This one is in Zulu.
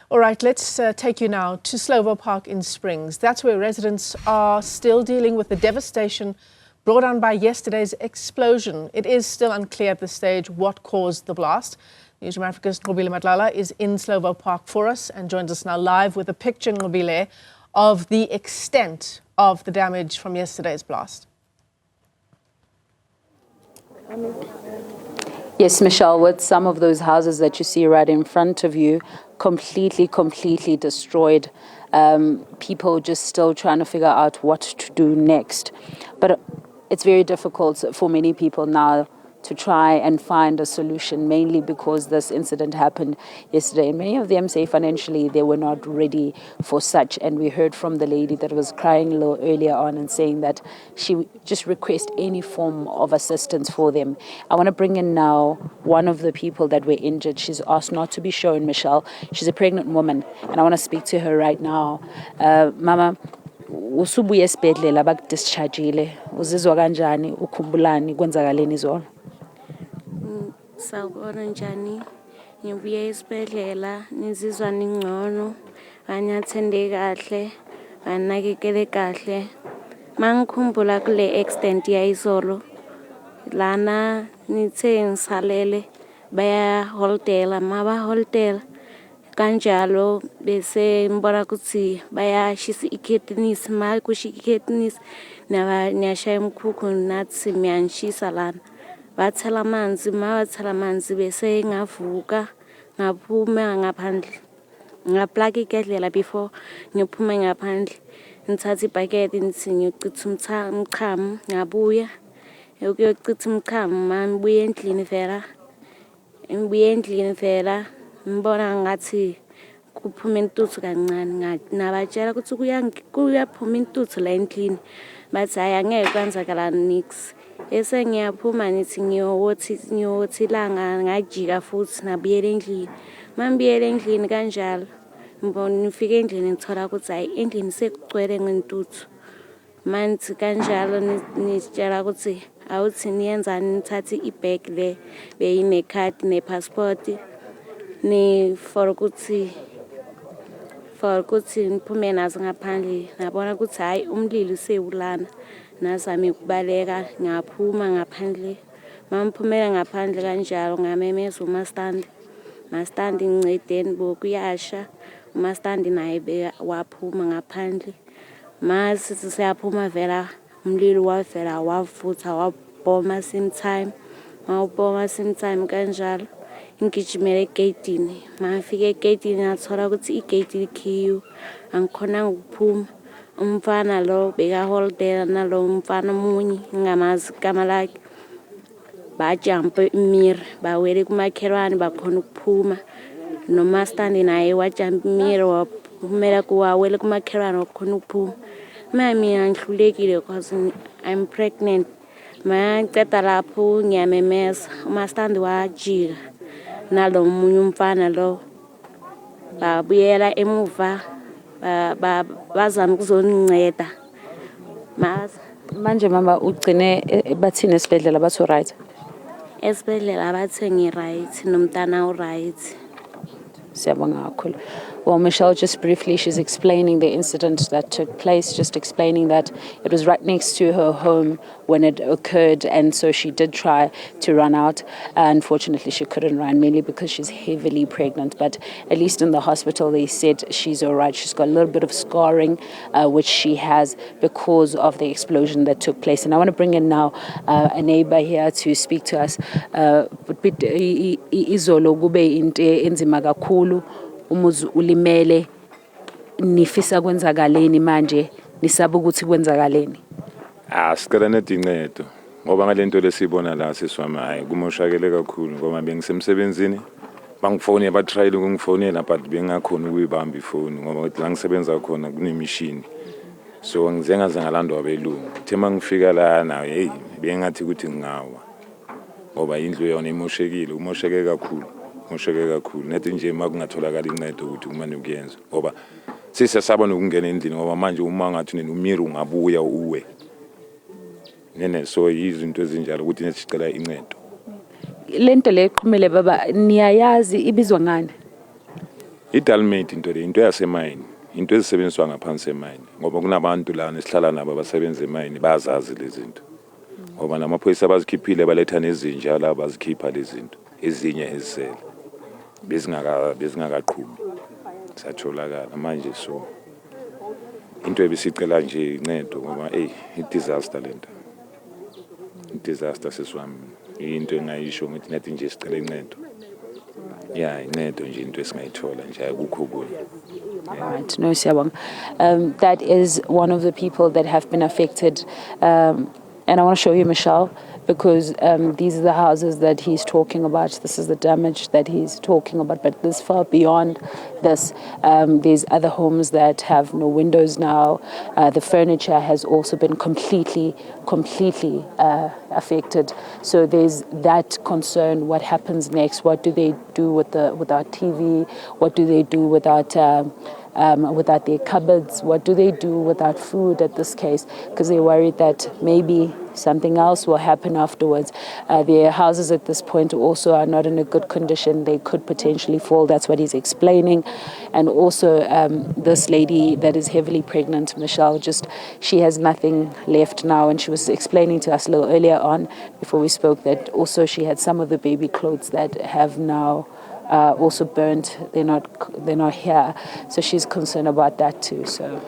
All right, let's take you now to Slovo Park in Springs. That's where residents are still dealing with the devastation brought on by yesterday's explosion. It is still unclear at this stage what caused the blast. Newzroom Afrika's Nqobile Madlala is in Slovo Park for us and joins us now live with a picture, Nqobile, of the extent of the damage from yesterday's blast. Yes, Michelle, with some of those houses that you see right in front of you completely destroyed. People just still trying to figure out what to do next. But it's very difficult for many people now to try and find a solution, mainly because this incident happened yesterday. And many of them say financially they were not ready for such. And we heard from the lady that was crying a little earlier on and saying that she just requests any form of assistance for them. I want to bring in now one of the people that were injured. She's asked not to be shown, Michelle. She's a pregnant woman, and I want to speak to her right now. Mama, usubuye esibhedlela bakudischargeile, uzizwa kanjani, ukhumbulani, kwenzakaleni izolo? Sawubona njani, ngibuye esibhedlela ngizizwa ngingcono, banyathende kahle, banakekele kahle. Mangikhumbula kule extent yayizolo lana ngithe ngisalele baya holdela maba holdela kanjalo bese ngibona ukuthi bayashisa ikhetnisi ma kushi ikhetnisi nabanyashaya umkhukhu nathi miyanshisa lana. Bathela amanzi bese ngavuka ngaphuma ngaphandle ngaplaka igedlela before ngiphume ngaphandle ngithatha ibhakede nithi ngiyocitha umchamo ngabuya ukuyocitha umchamo mangibuye endlini vela ngibona ngathi kuphuma intuthu kancane nabatshela ukuthi kuyaphuma intuthu la endlini bathi hayi angeke kwenzakala nix. Ese ngiyaphuma nithi ngiyowothi ilanga ngajika futhi nabuyela endlini. Mangibuyela endlini kanjalo ngifike endlini ngithola ukuthi hayi endlini sekugcwele ngentuthu. Manje kanjalo nitshela ukuthi awuthi niyenzani nithathe ibag le beyine card ne passport ni for ukuthi ngiphume nazo ngaphandle nabona ukuthi hayi umlilo usewulana. Nazami ukubaleka ngaphuma ngaphandle mamphumela ngaphandle kanjalo ngamemeza umastandi ngincedeni bokuyasha umastandi naye waphuma ngaphandle mase siyaphuma vela umlilo wavela wavutha wabhoma same time kanjalo ngigijimela egate mafika egate ngathola ukuthi igate likhiyo angikhona ukuphuma. Umfana lo beka holdela nalo umfana munye ngamazi igama lakhe bajump imiri bawele kumakhelwane bakhona ukuphuma nomastandi naye wajump imiri waphumela kuwawele kumakhelwane wakhona ukuphuma. Mina ngihlulekile because I'm pregnant. Mangiceda lapho ngiyamemeza umastandi wajika nalo munye umfana lo babuyela emuva bazama ukuzonginceda manje mama ugcine bathini esibhedlela bathi right esibhedlela bathe ngi right nomntana u right. Siyabonga kakhulu. Well, Michelle, just briefly, she's explaining the incident that took place, just explaining that it was right next to her home when it occurred, and so she did try to run out. Unfortunately, she couldn't run, mainly because she's heavily pregnant, but at least in the hospital, they said she's all right. She's got a little bit of scarring, which she has because of the explosion that took place. And I want to bring in now a neighbor here to speak to us. Izolo kube into enzima kakhulu. Umuzi ulimele nifisa kwenzakaleni manje nisaba ukuthi kwenzakaleni. Sicela nedincedo ngoba ngalento lesibona la siswami hayi kumoshakele kakhulu ngoba bengisemsebenzini bangifone batrayile ukungifonela but bengakhona ukuyibamba ifoni ngoba la ngisebenza khona kunemishini so ngizengaze ngalando abelungu thema ngifika la nawe hey bengathi ukuthi ngingawa ngoba indlu yona imoshekile umosheke kakhulu nethi nje makungatholakala incedo ukuthi kumane ukuyenza ngoba sisasaba nokungena endlini ngoba manje uma ngathi umiri ungabuya uwe so izinto ezinjalo ukuthi nesicela incedo. Lento le eqhumele baba niyayazi ibizwa ngani? I-dalmate into yasemayini, into ezisebenziswa ngaphansi emayini ngoba kunabantu lana esihlala nabo abasebenza emayini bazazi lezi zinto. Ngoba namaphoyisa bazikhiphile baletha nezinja la bazikhipha lezi zinto ezinye ezisele bezingakaqhumi satholakala manje so into ebisicela nje incedo ngoba i-disaster lento i-disaster sesiwami into engayisho ngithi nathi nje sicela incedo incedo nje into esingayithola nje akukho kunye. Right, no, siyabonga. That is one of the people that have been affected. And I want to show you, Michelle, because these are the houses that he's talking about. This is the damage that he's talking about. But this far beyond this, there's other homes that have no windows now. The furniture has also been completely affected. So there's that concern. What happens next? What do they do without TV? What do they do without their cupboards? What do they do without food at this case? Because they're worried that maybe something else will happen afterwards. Their houses at this point also are not in a good condition. They could potentially fall. That's what he's explaining. And also this lady that is heavily pregnant, Michelle, she has nothing left now. And she was explaining to us a little earlier on before we spoke that also she had some of the baby clothes that have now also burnt. They're not here. So she's concerned about that too. So.